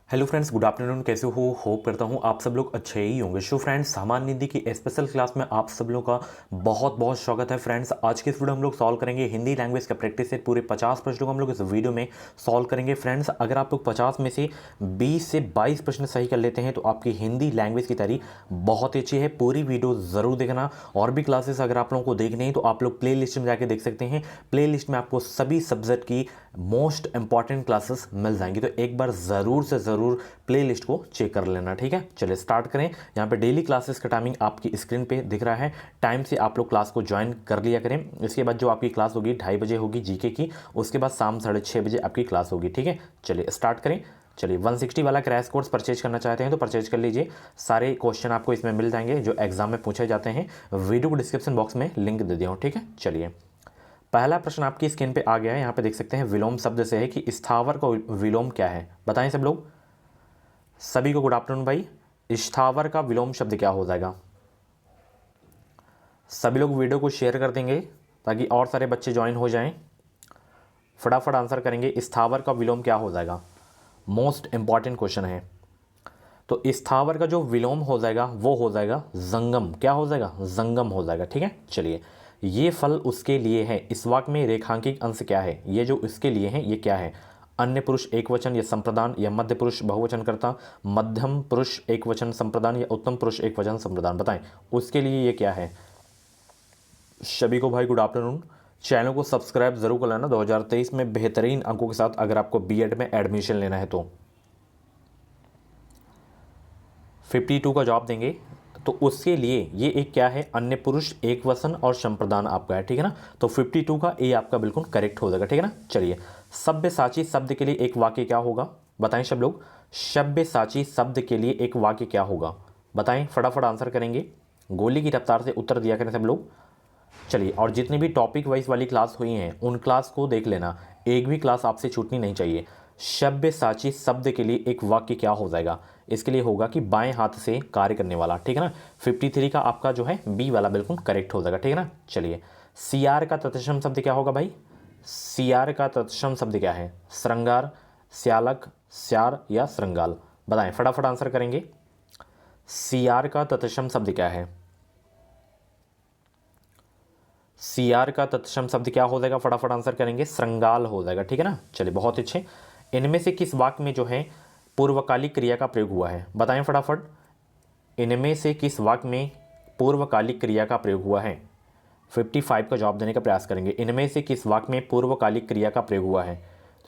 Hello friends, good afternoon. कैसे हो? Hope करता हूँ आप सब लोग अच्छे ही होंगे। सो फ्रेंड्स, सामान्य हिंदी की स्पेशल क्लास में आप सब लोगों का बहुत बहुत स्वागत है। फ्रेंड्स, आज के इस वीडियो हम लोग सॉल्व करेंगे हिंदी लैंग्वेज का प्रैक्टिस सेट। पूरे 50 प्रश्नों को हम लोग इस वीडियो में सॉल्व करेंगे। फ्रेंड्स, अगर आप लोग 50 में से 20 से 22 प्रश्न सही कर लेते हैं तो आपकी हिंदी लैंग्वेज की तैयारी बहुत ही अच्छी है। पूरी वीडियो ज़रूर देखना। और भी क्लासेस अगर आप लोगों को देखनी है तो आप लोग प्ले लिस्ट में जाके देख सकते हैं। प्ले लिस्ट में आपको सभी सब्जेक्ट की मोस्ट इंपॉर्टेंट क्लासेस मिल जाएंगी, तो एक बार ज़रूर से ज़रूर प्ले लिस्ट को चेक कर लेना। ठीक है, चलिए स्टार्ट करें। यहाँ पे डेली क्लासेस का टाइमिंग आपकी स्क्रीन पे दिख रहा है। टाइम से आप लोग क्लास को ज्वाइन कर लिया करें। इसके बाद जो आपकी क्लास होगी 2:30 बजे होगी जीके की। उसके बाद शाम 6:30 बजे आपकी क्लास होगी। ठीक है, चलिए स्टार्ट करें। चलिए 160 वाला क्रैश कोर्स परचेज करना चाहते हैं तो परचेज कर लीजिए। सारे क्वेश्चन आपको इसमें मिल जाएंगे जो एग्जाम में पूछे जाते हैं। वीडियो को डिस्क्रिप्शन बॉक्स में लिंक दे दिया हूँ। ठीक है, चलिए पहला प्रश्न आपकी स्क्रीन पे आ गया है। यहाँ पे देख सकते हैं विलोम शब्द से है कि स्थावर का विलोम क्या है। बताएं सब लोग। सभी को गुड आफ्टरनून भाई। स्थावर का विलोम शब्द क्या हो जाएगा? सभी लोग वीडियो को शेयर कर देंगे ताकि और सारे बच्चे ज्वाइन हो जाएं। फटाफट आंसर करेंगे। स्थावर का विलोम क्या हो जाएगा? मोस्ट इंपॉर्टेंट क्वेश्चन है। तो स्थावर का जो विलोम हो जाएगा वो हो जाएगा जंगम। क्या हो जाएगा? जंगम हो जाएगा। ठीक है, चलिए ये फल उसके लिए है। इस वाक्य में रेखांकित अंश क्या है? ये जो इसके लिए है ये क्या है? अन्य पुरुष एक वचन या संप्रदान, या मध्य पुरुष बहुवचन करता, मध्यम पुरुष एक वचन संप्रदान, या उत्तम पुरुष एक वचन संप्रदान? बताएं उसके लिए ये क्या है। सभी को भाई गुड आफ्टरनून। चैनल को सब्सक्राइब जरूर कर लेना। 2023 में बेहतरीन अंकों के साथ अगर आपको बीएड में एडमिशन लेना है तो 52 का जवाब देंगे। तो उसके लिए ये एक क्या है? अन्य पुरुष एक वचन और संप्रदान आपका है। ठीक है ना, तो 52 का ए आपका बिल्कुल करेक्ट हो जाएगा। ठीक है ना, चलिए सब्यसाची शब्द के लिए एक वाक्य क्या होगा? बताएं सब लोग। सब्यसाची शब्द के लिए एक वाक्य क्या होगा? बताएं, फटाफट आंसर करेंगे। गोली की रफ्तार से उत्तर दिया करें सब लोग। चलिए, और जितनी भी टॉपिक वाइज वाली क्लास हुई हैं उन क्लास को देख लेना। एक भी क्लास आपसे छूटनी नहीं चाहिए। सब्यसाची शब्द के लिए एक वाक्य क्या हो जाएगा? इसके लिए होगा कि बाएं हाथ से कार्य करने वाला। ठीक है ना, 53 का आपका जो है बी वाला बिल्कुल करेक्ट हो जाएगा। ठीक है ना, चलिए सियार का तत्सम शब्द क्या होगा भाई? सियार का तत्सम शब्द क्या है? श्रृंगार, स्यालक, स्यार या श्रृंगाल? बताएं, फटाफट आंसर करेंगे। सियार का तत्सम शब्द क्या है? सियार का तत्सम शब्द क्या हो जाएगा? फटाफट आंसर करेंगे। श्रृंगाल हो जाएगा। ठीक है ना, चलिए बहुत अच्छे। इनमें से किस वाक्य में जो है पूर्वकालिक क्रिया का प्रयोग हुआ है? बताएं फटाफट। इनमें से किस वाक्य में पूर्वकालिक क्रिया का प्रयोग हुआ है? 55 का जवाब देने का प्रयास करेंगे। इनमें से किस वाक्य में पूर्वकालिक क्रिया का प्रयोग हुआ है?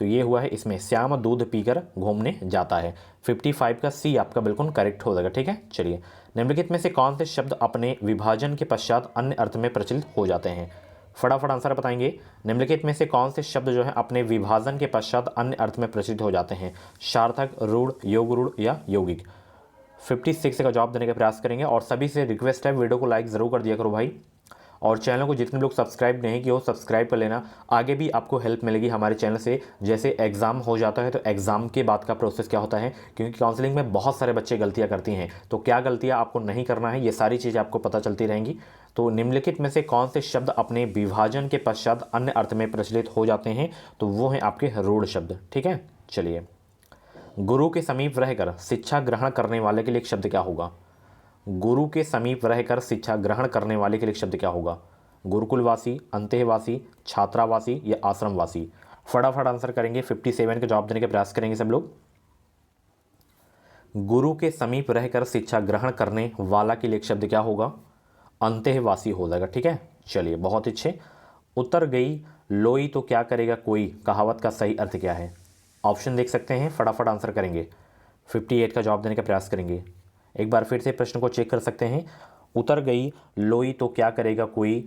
तो ये हुआ है इसमें, श्याम दूध पीकर घूमने जाता है। 55 का सी आपका बिल्कुल करेक्ट हो जाएगा। ठीक है, चलिए निम्नलिखित में से कौन से शब्द अपने विभाजन के पश्चात अन्य अर्थ में प्रचलित हो जाते हैं? फटाफट आंसर बताएंगे। निम्नलिखित में से कौन से शब्द जो है अपने विभाजन के पश्चात अन्य अर्थ में प्रचलित हो जाते हैं? सार्थक, रूढ़, योग रूढ़ या यौगिक? 56 का जवाब देने का प्रयास करेंगे। और सभी से रिक्वेस्ट है वीडियो को लाइक ज़रूर कर दिया करो भाई। और चैनल को जितने लोग सब्सक्राइब नहीं किए हो सब्सक्राइब कर लेना। आगे भी आपको हेल्प मिलेगी हमारे चैनल से। जैसे एग्ज़ाम हो जाता है तो एग्ज़ाम के बाद का प्रोसेस क्या होता है, क्योंकि काउंसलिंग में बहुत सारे बच्चे गलतियां करती हैं, तो क्या गलतियां आपको नहीं करना है ये सारी चीज़ें आपको पता चलती रहेंगी। तो निम्नलिखित में से कौन से शब्द अपने विभाजन के पश्चात अन्य अर्थ में प्रचलित हो जाते हैं? तो वो हैं आपके रूढ़ शब्द। ठीक है, चलिए गुरु के समीप रहकर शिक्षा ग्रहण करने वाले के लिए एक शब्द क्या होगा? गुरु के समीप रहकर शिक्षा ग्रहण करने वाले के लिए एक शब्द क्या होगा? गुरुकुलवासी, अंतःवासी, छात्रावासी या आश्रमवासी? फटाफट आंसर करेंगे। 57 का जवाब देने का प्रयास करेंगे सब लोग। गुरु के समीप रहकर शिक्षा ग्रहण करने वाला के लिए एक शब्द क्या होगा? अंतःवासी हो जाएगा। ठीक है, चलिए बहुत अच्छे। उतर गई लोई तो क्या करेगा कोई, कहावत का सही अर्थ क्या है? ऑप्शन देख सकते हैं, फटाफट आंसर करेंगे। 58 का जवाब देने का प्रयास करेंगे। एक बार फिर से प्रश्न को चेक कर सकते हैं। उतर गई लोई तो क्या करेगा कोई,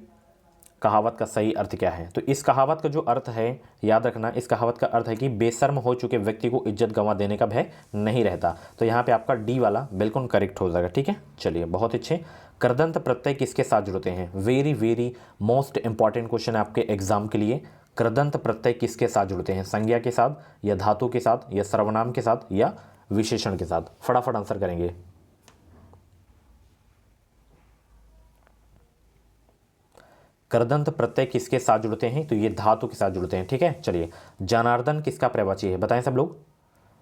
कहावत का सही अर्थ क्या है? तो इस कहावत का जो अर्थ है, याद रखना, इस कहावत का अर्थ है कि बेशर्म हो चुके व्यक्ति को इज्जत गंवा देने का भय नहीं रहता। तो यहाँ पे आपका डी वाला बिल्कुल करेक्ट हो जाएगा। ठीक है, चलिए बहुत अच्छे। कृदंत प्रत्यय किसके साथ जुड़ते हैं? Very very most important question है आपके एग्जाम के लिए। कृदंत प्रत्यय किसके साथ जुड़ते हैं? संज्ञा के साथ, या धातु के साथ, या सर्वनाम के साथ, या विशेषण के साथ? फटाफट आंसर करेंगे। कृदंत प्रत्यय किसके साथ जुड़ते हैं? तो ये धातु के साथ जुड़ते हैं। ठीक है, चलिए जनार्दन किसका प्रवाची है? बताएं सब लोग।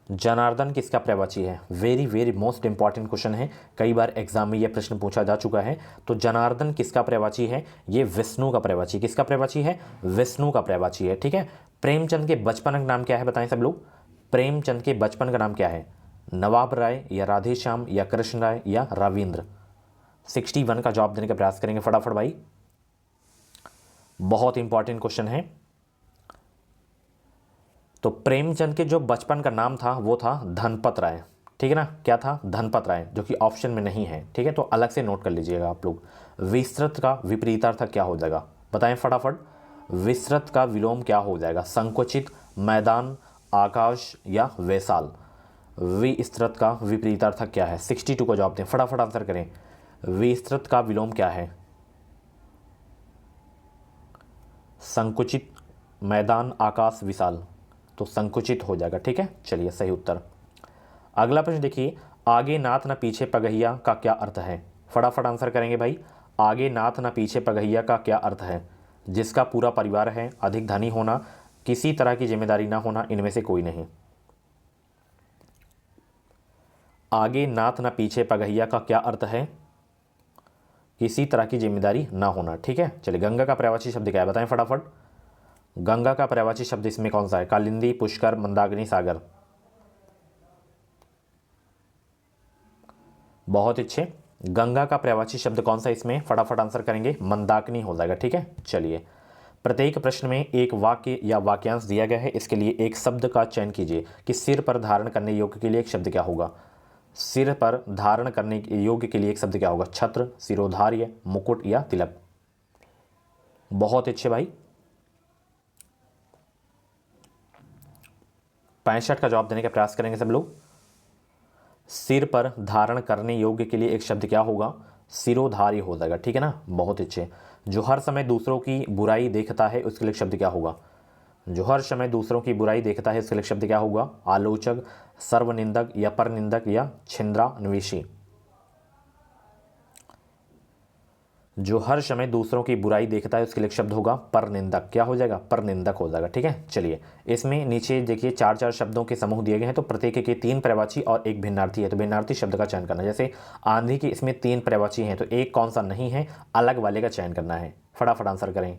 जनार्दन किसका पर्यायवाची है? Very very most important question है, कई बार एग्जाम में यह प्रश्न पूछा जा चुका है। तो जनार्दन किसका पर्यायवाची है? ये विष्णु का पर्यायवाची। किसका पर्यायवाची है? विष्णु का पर्यायवाची है, ठीक है। प्रेमचंद के बचपन का नाम क्या है, बताएं सब लोग। प्रेमचंद के बचपन का नाम क्या है? नवाब राय या राधेश्याम या कृष्ण राय या राविंद्र? 61 का जवाब देने का प्रयास करेंगे फटाफट भाई, बहुत इंपॉर्टेंट क्वेश्चन है। तो प्रेमचंद के जो बचपन का नाम था वो था धनपत राय, ठीक है ना। क्या था? धनपत राय, जो कि ऑप्शन में नहीं है, ठीक है, तो अलग से नोट कर लीजिएगा आप लोग। विस्तृत का विपरीतार्थ क्या हो जाएगा, बताएं फटाफट। विस्तृत का विलोम क्या हो जाएगा? संकुचित, मैदान, आकाश या वैशाल? विस्तृत का विपरीतार्थ क्या है? 62 का जवाब दें, फटाफट आंसर करें। विस्तृत का विलोम क्या है? संकुचित, मैदान, आकाश, विशाल? तो संकुचित हो जाएगा, ठीक है। चलिए सही उत्तर। अगला प्रश्न देखिए, आगे नाथ न पीछे पगहिया का क्या अर्थ है? फटाफट आंसर करेंगे भाई। आगे नाथ न पीछे पगहिया का क्या अर्थ है? जिसका पूरा परिवार है, अधिक धनी होना, किसी तरह की जिम्मेदारी ना होना, इनमें से कोई नहीं। आगे नाथ न पीछे पगहिया का क्या अर्थ है? किसी तरह की जिम्मेदारी ना होना, ठीक है। चलिए, गंगा का पर्यायवाची शब्द क्या है, बताएं फटाफट। गंगा का पर्यायवाची शब्द इसमें कौन सा है? कालिंदी, पुष्कर, मंदाकिनी, सागर? बहुत अच्छे। गंगा का पर्यायवाची शब्द कौन सा इसमें? फटाफट आंसर करेंगे, मंदाकिनी हो जाएगा, ठीक है। चलिए, प्रत्येक प्रश्न में एक वाक्य या वाक्यांश दिया गया है, इसके लिए एक शब्द का चयन कीजिए कि सिर पर धारण करने योग्य के लिए एक शब्द क्या होगा। सिर पर धारण करने योग्य के लिए एक शब्द क्या होगा? छत्र, सिरोधार्य, मुकुट या तिलक? बहुत अच्छे भाई। 65 का जवाब देने का प्रयास करेंगे सब लोग। सिर पर धारण करने योग्य के लिए एक शब्द क्या होगा? सिरोधार्य हो जाएगा, ठीक है ना। बहुत अच्छे। जो हर समय दूसरों की बुराई देखता है, उसके लिए शब्द क्या होगा? जो हर समय दूसरों की बुराई देखता है, इसके लिए शब्द क्या होगा? आलोचक, सर्वनिंदक या परनिंदक या छिंद्रान्वेषी? जो हर समय दूसरों की बुराई देखता है, उसके लिए शब्द होगा परनिंदक। क्या हो जाएगा? परनिंदक हो जाएगा, ठीक है। चलिए, इसमें नीचे देखिए 4 शब्दों के समूह दिए गए हैं, तो प्रत्येक के 3 पर्यायवाची और एक भिन्नार्थी है, तो भिन्नार्थी शब्द का चयन करना। जैसे आंधी के इसमें 3 पर्यायवाची हैं, तो एक कौन सा नहीं है, अलग वाले का चयन करना है। फटाफट आंसर करें,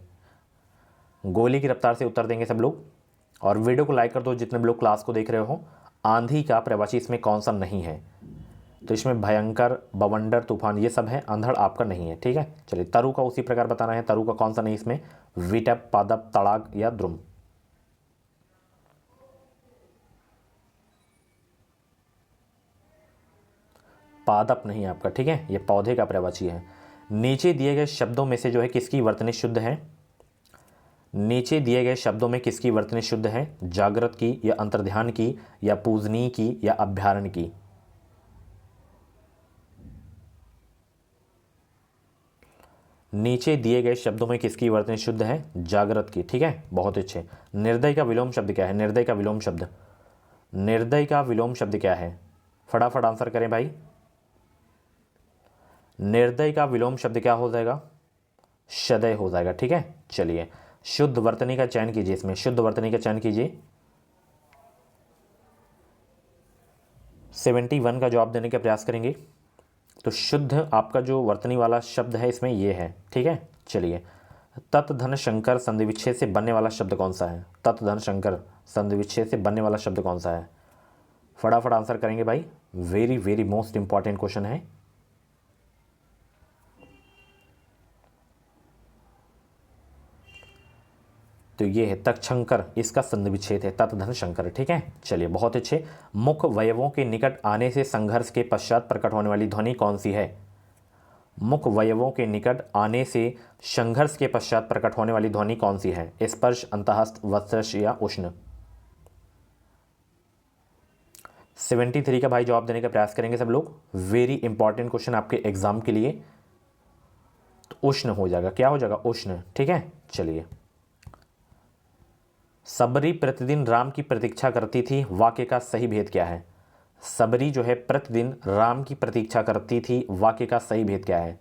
गोली की रफ्तार से उत्तर देंगे सब लोग, और वीडियो को लाइक कर दो जितने भी लोग क्लास को देख रहे हो। आंधी का पर्यायवाची इसमें कौन सा नहीं है? तो इसमें भयंकर, बवंडर, तूफान, ये सब है, अंधड़ आपका नहीं है, ठीक है। चलिए, तरु का उसी प्रकार बताना है, तरु का कौन सा नहीं इसमें? विटप, पादप, तड़ाग या द्रुम? पादप नहीं आपका, ठीक है, ये पौधे का पर्यायवाची है। नीचे दिए गए शब्दों में से जो है किसकी वर्तनी शुद्ध है? नीचे दिए गए शब्दों में किसकी वर्तनी शुद्ध है? जागृत की या अंतर्ध्यान की या पूजनीय की या अभ्यारण की? नीचे दिए गए शब्दों में किसकी वर्तनी शुद्ध है? जागृत की, ठीक है। बहुत अच्छे। निर्दय का विलोम शब्द क्या है? निर्दय का विलोम शब्द, निर्दय का विलोम शब्द क्या है? फटाफट आंसर करें भाई। निर्दय का विलोम शब्द क्या हो जाएगा? सदय हो जाएगा, ठीक है। चलिए, शुद्ध वर्तनी का चयन कीजिए, इसमें शुद्ध वर्तनी का चयन कीजिए। 71 का जवाब देने का प्रयास करेंगे। तो शुद्ध आपका जो वर्तनी वाला शब्द है इसमें ये है, ठीक है। चलिए, तत् धन शंकर संधि विच्छेद से बनने वाला शब्द कौन सा है? तत् धन शंकर संधि विच्छेद से बनने वाला शब्द कौन सा है? फटाफट आंसर करेंगे भाई, very very most important question है। तो ये है तक्षंकर, इसका संधि विच्छेद है तत् धन शंकर, ठीक है। चलिए, बहुत अच्छे। मुख वयवों के निकट आने से संघर्ष के पश्चात प्रकट होने वाली ध्वनि कौन सी है? मुख वयवों के निकट आने से संघर्ष के पश्चात प्रकट होने वाली ध्वनि कौन सी है? स्पर्श, अंतहस्त, वत्सर्ष या उष्ण? 73 का भाई जवाब देने का प्रयास करेंगे सब लोग। वेरी इंपॉर्टेंट क्वेश्चन आपके एग्जाम के लिए। तो उष्ण हो जाएगा, क्या हो जाएगा? उष्ण, ठीक है। चलिए, सबरी प्रतिदिन राम की प्रतीक्षा करती थी, वाक्य का सही भेद क्या है? सबरी जो है प्रतिदिन राम की प्रतीक्षा करती थी, वाक्य का सही भेद क्या है?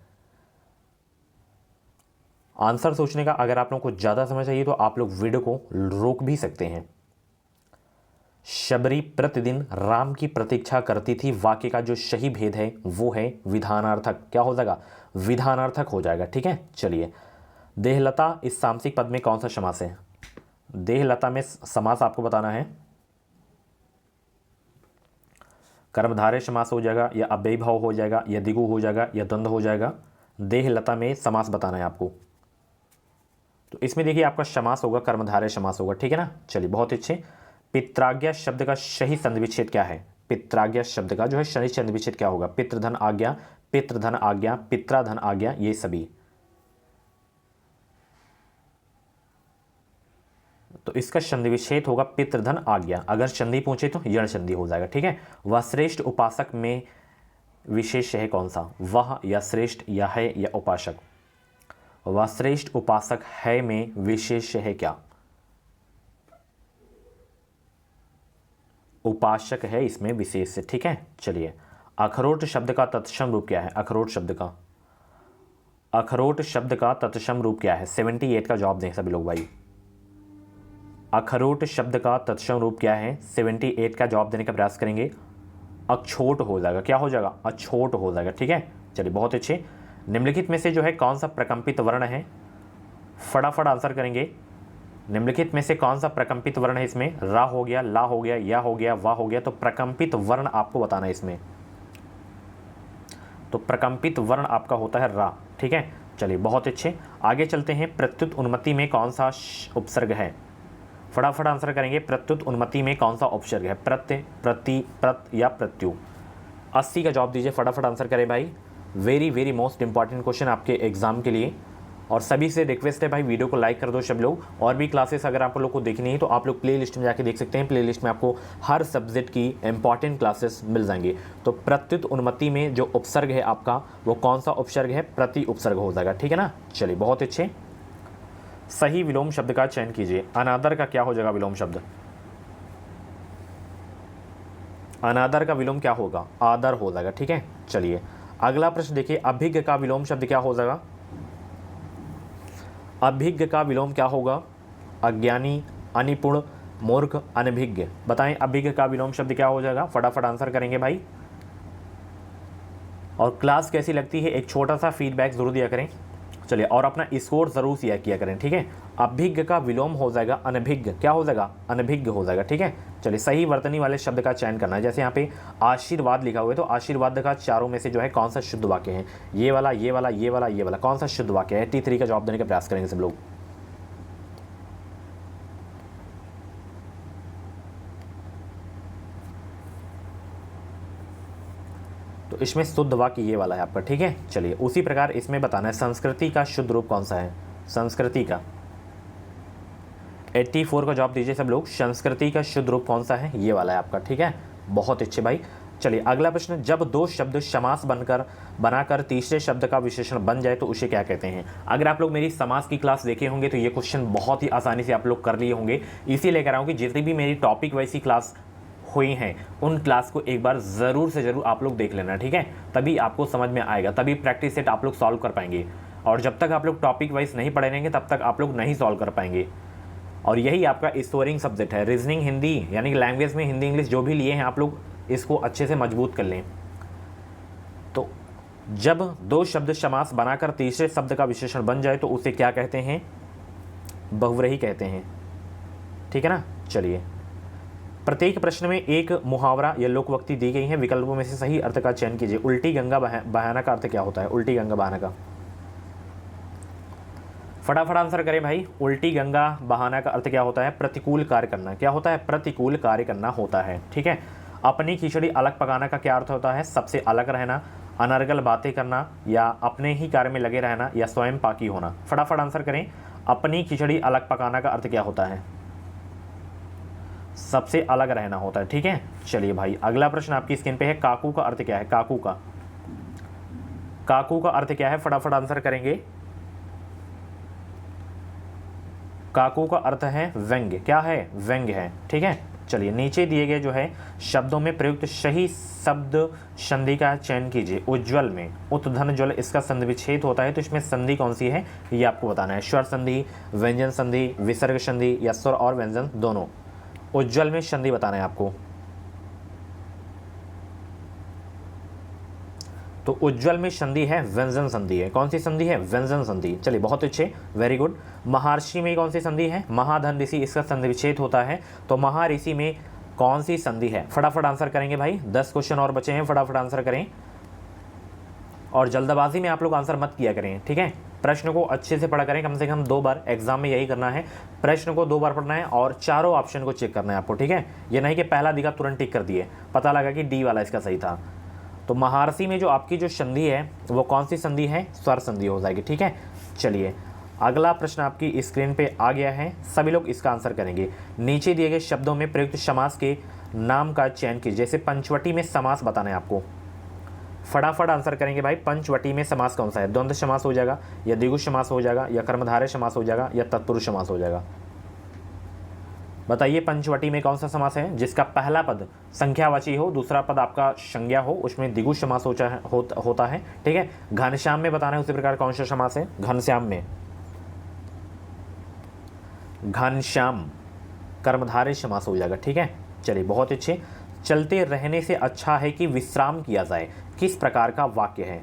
आंसर सोचने का, अगर आप लोगों को ज़्यादा समझ चाहिए तो आप लोग वीडियो को रोक भी सकते हैं। शबरी प्रतिदिन राम की प्रतीक्षा करती थी, वाक्य का जो सही भेद है वो है विधानार्थक। क्या हो जाएगा? विधानार्थक हो जाएगा। ठीक है, चलिए। देहलता इस सामसिक पद में कौन सा समास है? देहलता में समास आपको बताना है। कर्मधारय समास हो जाएगा, या अव्ययी भाव हो जाएगा, या द्विगु हो जाएगा, या द्वंद्व हो जाएगा। देहलता में समास बताना है आपको। तो इसमें देखिए आपका समास होगा कर्मधारय समास होगा। ठीक है ना, चलिए बहुत अच्छे। पित्राज्ञा शब्द का सही संधिविच्छेद क्या है? पित्राज्ञा शब्द का जो है सही संधिविच्छेद क्या होगा? पितृधन आज्ञा, पितृधन आज्ञा, पित्राधन आज्ञा, ये सभी। तो इसका संधि विच्छेद होगा पितृधन आज्ञा। अगर संधि पूछे तो यण संधि हो जाएगा। ठीक है। वह श्रेष्ठ उपासक में विशेष है कौन सा? वह, या श्रेष्ठ, या है, या उपासक। वह श्रेष्ठ उपासक है में विशेष है क्या? उपासक है इसमें विशेष है। ठीक है, चलिए। अखरोट शब्द का तत्सम रूप क्या है? अखरोट शब्द का, अखरोट शब्द का तत्सम रूप क्या है? 78 का जवाब दें सभी लोग भाई। अखरोट शब्द का तत्सम रूप क्या है? 78 का जवाब देने का प्रयास करेंगे। अछोट हो जाएगा। क्या हो जाएगा? अछोट हो जाएगा। ठीक है, चलिए बहुत अच्छे। निम्नलिखित में से जो है कौन सा प्रकंपित वर्ण है? फटाफट आंसर करेंगे। निम्नलिखित में से कौन सा प्रकंपित वर्ण है इसमें? रा हो गया, ला हो गया, या हो गया, वा हो गया। तो प्रकंपित वर्ण आपको बताना है इसमें। तो प्रकंपित वर्ण आपका होता है रा। ठीक है, चलिए बहुत अच्छे। आगे चलते हैं। प्रत्युत उन्मत्ति में कौन सा उपसर्ग है? फटाफट आंसर करेंगे। प्रत्युत उन्मत्ति में कौन सा उपसर्ग है? प्रत्यय, प्रति, प्रत या प्रत्यु। 80 का जवाब दीजिए। फटाफट आंसर करें भाई। Very very most important question आपके एग्जाम के लिए। और सभी से रिक्वेस्ट है भाई, वीडियो को लाइक कर दो सब लोग। और भी क्लासेस अगर आप लोग को देखनी है तो आप लोग प्ले लिस्ट में जाके देख सकते हैं। प्ले लिस्ट में आपको हर सब्जेक्ट की इंपॉर्टेंट क्लासेस मिल जाएंगे। तो प्रत्युत उन्मत्ति में जो उपसर्ग है आपका, वो कौन सा उपसर्ग है? प्रति उपसर्ग हो जाएगा। ठीक है ना, चलिए बहुत अच्छे। सही विलोम शब्द का चयन कीजिए। अनादर का क्या हो जाएगा विलोम शब्द? अनादर का विलोम क्या होगा? आदर हो जाएगा। ठीक है, चलिए अगला प्रश्न देखिए। अभिज्ञ का विलोम शब्द क्या हो जाएगा? अभिज्ञ का विलोम क्या होगा? अज्ञानी, अनिपुण, मूर्ख, अनभिज्ञ। बताएं अभिज्ञ का विलोम शब्द क्या हो जाएगा? फटाफट आंसर करेंगे भाई। और क्लास कैसी लगती है एक छोटा सा फीडबैक जरूर दिया करें। चलिए, और अपना स्कोर जरूर शेयर किया करें। ठीक है, अभिज्ञ का विलोम हो जाएगा अनभिज्ञ। क्या हो जाएगा? अनभिज्ञ हो जाएगा। ठीक है, चलिए सही वर्तनी वाले शब्द का चयन करना है। जैसे यहाँ पे आशीर्वाद लिखा हुआ है, तो आशीर्वाद का चारों में से जो है कौन सा शुद्ध वाक्य है? ये वाला, ये वाला, ये वाला, ये वाला। कौन सा शुद्ध वाक्य है? 83 का जवाब देने का प्रयास करेंगे सब लोग। तो इसमें शुद्ध वाक्य ये वाला है आपका। ठीक है, चलिए उसी प्रकार इसमें बताना है संस्कृति का शुद्ध रूप कौन सा है? संस्कृति का 84 का जवाब दीजिए सब लोग। संस्कृति का शुद्ध रूप कौन सा है? ये वाला है आपका। ठीक है, बहुत अच्छे भाई। चलिए अगला प्रश्न। जब दो शब्द समास बनाकर तीसरे शब्द का विशेषण बन जाए तो उसे क्या कहते हैं? अगर आप लोग मेरी समास की क्लास देखे होंगे तो ये क्वेश्चन बहुत ही आसानी से आप लोग कर लिए होंगे। इसी लेकर आऊँ कि जितनी भी मेरी टॉपिक वाइज क्लास हुई हैं उन क्लास को एक बार ज़रूर से ज़रूर आप लोग देख लेना। ठीक है, तभी आपको समझ में आएगा, तभी प्रैक्टिस सेट आप लोग सॉल्व कर पाएंगे। और जब तक आप लोग टॉपिक वाइज नहीं पढ़े रहेंगे तब तक आप लोग नहीं सॉल्व कर पाएंगे। और यही आपका स्कोरिंग सब्जेक्ट है। रीजनिंग हिंदी यानी कि लैंग्वेज में हिंदी इंग्लिश जो भी लिए हैं आप लोग इसको अच्छे से मजबूत कर लें। तो जब दो शब्द समास बनाकर तीसरे शब्द का विशेषण बन जाए तो उसे क्या कहते हैं? बहुव्रीहि कहते हैं। ठीक है ना, चलिए। प्रत्येक प्रश्न में एक मुहावरा या लोकवक्ति दी गई है। विकल्पों में से सही अर्थ का चयन कीजिए। उल्टी गंगा बहाना का अर्थ क्या होता है? उल्टी गंगा बहाना का फटाफट आंसर करें भाई। उल्टी गंगा बहाना का अर्थ क्या होता है? प्रतिकूल कार्य करना। क्या होता है? प्रतिकूल कार्य करना होता है। ठीक है। अपनी खिचड़ी अलग पकाना का क्या अर्थ होता है? सबसे अलग रहना, अनर्गल बातें करना, या अपने ही कार्य में लगे रहना, या स्वयं पाकी होना। फटाफट आंसर करें। अपनी खिचड़ी अलग पकाना का अर्थ क्या होता है? सबसे अलग रहना होता है। ठीक है, चलिए भाई अगला प्रश्न आपकी स्क्रीन पे है। काकू का अर्थ क्या है? काकू का अर्थ क्या है? फटाफट आंसर करेंगे। काकू का अर्थ है व्यंग्य। क्या है? व्यंग्य है। ठीक है, चलिए नीचे दिए गए जो है शब्दों में प्रयुक्त सही शब्द संधि का चयन कीजिए। उज्ज्वल में उत्धन ज्वल इसका संधि विच्छेद होता है, तो इसमें संधि कौन सी है ये आपको बताना है। स्वर संधि, व्यंजन संधि, विसर्ग संधि, या स्वर और व्यंजन दोनों। उज्ज्वल में संधि बताना है आपको। तो उज्ज्वल में संधि है व्यंजन संधि है। कौन सी संधि है? व्यंजन संधि। चलिए बहुत अच्छे, वेरी गुड। महर्षि में कौन सी संधि है? महाधन ऋषि, इसका संधि विच्छेद होता है। तो महर्षि में कौन सी संधि है? फटाफट आंसर करेंगे भाई, 10 क्वेश्चन और बचे हैं, फटाफट आंसर करें। और जल्दबाजी में आप लोग आंसर मत किया करें, ठीक है। प्रश्न को अच्छे से पढ़ा करें, कम से कम 2 बार। एग्जाम में यही करना है, प्रश्न को 2 बार पढ़ना है और चारों ऑप्शन को चेक करना है आपको, ठीक है। ये नहीं कि पहला दिखा तुरंत टिक कर दिए, पता लगा कि डी वाला इसका सही था। तो महर्षि में जो आपकी जो संधि है वो कौन सी संधि है? स्वर संधि हो जाएगी, ठीक है। चलिए अगला प्रश्न आपकी स्क्रीन पे आ गया है, सभी लोग इसका आंसर करेंगे। नीचे दिए गए शब्दों में प्रयुक्त समास के नाम का चयन कीजिए। जैसे पंचवटी में समास बताना है आपको, फटाफट आंसर करेंगे भाई। पंचवटी में समास कौन सा है? द्वंद्व समास हो जाएगा, या द्विगु समास हो जाएगा, या कर्मधारय समास हो जाएगा, या तत्पुरुष समास हो जाएगा? बताइए पंचवटी में कौन सा समास है जिसका पहला पद संख्यावाची हो, दूसरा पद आपका संज्ञा हो, उसमें द्विगु समास होता है, ठीक है। घनश्याम में बताना है उसी प्रकार कौन सा समास है? घनश्याम में, घनश्याम कर्मधारय समास हो जाएगा, ठीक है। चलिए बहुत अच्छे। चलते रहने से अच्छा है कि विश्राम किया जाए, किस प्रकार का वाक्य है?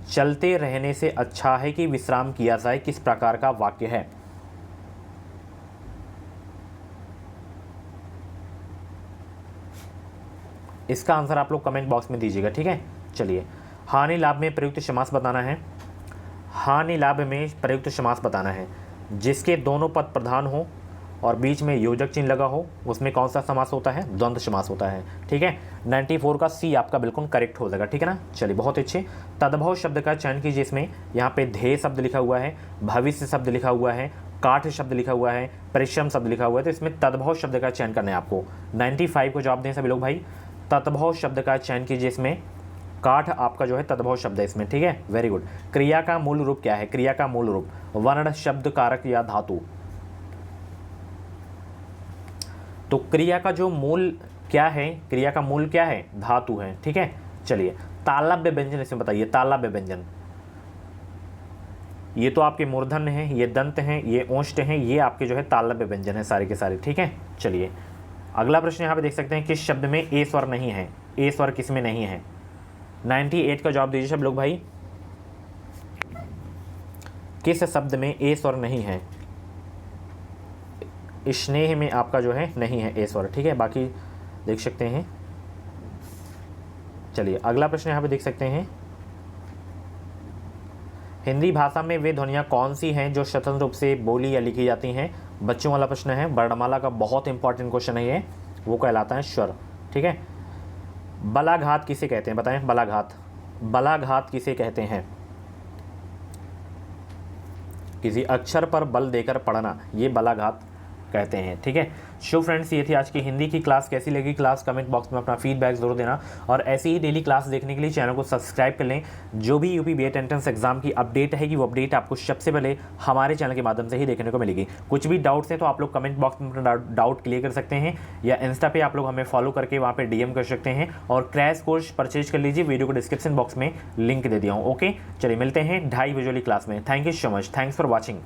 चलते रहने से अच्छा है कि विश्राम किया जाए, किस प्रकार का वाक्य है? इसका आंसर आप लोग कमेंट बॉक्स में दीजिएगा, ठीक है। चलिए हानि लाभ में प्रयुक्त समास बताना है। हानि लाभ में प्रयुक्त समास बताना है जिसके दोनों पद प्रधान हो और बीच में योजक चिन्ह लगा हो, उसमें कौन सा समास होता है? द्वंद्व समास होता है, ठीक है। 94 का सी आपका बिल्कुल करेक्ट हो जाएगा, ठीक है ना। चलिए बहुत अच्छे। तद्भव शब्द का चयन कीजिए। इसमें यहाँ पे ध्येय शब्द लिखा हुआ है, भविष्य शब्द लिखा हुआ है, काठ शब्द लिखा हुआ है, परिश्रम शब्द लिखा हुआ है। तो इसमें तद्भव शब्द का चयन करना है आपको। 95 को जवाब दें सभी लोग भाई। तद्भव शब्द का चयन कीजिए। इसमें काठ आपका जो है तद्भव शब्द है इसमें, ठीक है, वेरी गुड। क्रिया का मूल रूप क्या है? क्रिया का मूल रूप वर्ण, शब्द, कारक या धातु? तो क्रिया का जो मूल क्या है? क्रिया का मूल क्या है? धातु है, ठीक है। चलिए तालव्य व्यंजन इसमें बताइए। तालव्य व्यंजन, ये तो आपके मूर्धन्य हैं, ये दंत हैं, ये ओष्ठ हैं, ये आपके जो है तालव्य व्यंजन है सारे के सारे, ठीक है। चलिए अगला प्रश्न यहाँ पे देख सकते हैं, किस शब्द में ए स्वर नहीं है? ए स्वर किस में नहीं है? 98 का जवाब दीजिए सब लोग भाई। किस शब्द में ए स्वर नहीं है? स्नेह में आपका जो है नहीं है ए स्वर, ठीक है, बाकी देख सकते हैं। चलिए अगला प्रश्न यहाँ पे देख सकते हैं, हिंदी भाषा में वे ध्वनियाँ कौन सी हैं जो स्वतंत्र रूप से बोली या लिखी जाती हैं? बच्चों वाला प्रश्न है, वर्णमाला का बहुत इंपॉर्टेंट क्वेश्चन है ये, वो कहलाता है स्वर, ठीक है। बलाघात किसे कहते हैं? बताएं, बलाघात, बलाघात किसे कहते हैं? किसी अक्षर पर बल देकर पढ़ना, ये बलाघात कहते हैं, ठीक है। शो फ्रेंड्स, ये थी आज की हिंदी की क्लास। कैसी लगी क्लास कमेंट बॉक्स में अपना फीडबैक जरूर देना, और ऐसी ही डेली क्लास देखने के लिए चैनल को सब्सक्राइब कर लें। जो भी यूपी बीएड एंट्रेंस एग्जाम की अपडेट है कि वो अपडेट आपको सबसे पहले हमारे चैनल के माध्यम से ही देखने को मिलेगी। कुछ भी डाउट्स हैं तो आप लोग कमेंट बॉक्स में अपना डाउट क्लियर कर सकते हैं, या इंस्टा पे आप लोग हमें फॉलो करके वहाँ पर DM कर सकते हैं, और क्रैश कोर्स परचेज कर लीजिए, वीडियो को डिस्क्रिप्शन बॉक्स में लिंक दे दिया हूँ। ओके, चलिए मिलते हैं 2:30 बजे वाली क्लास में। Thank you so much, thanks for watching.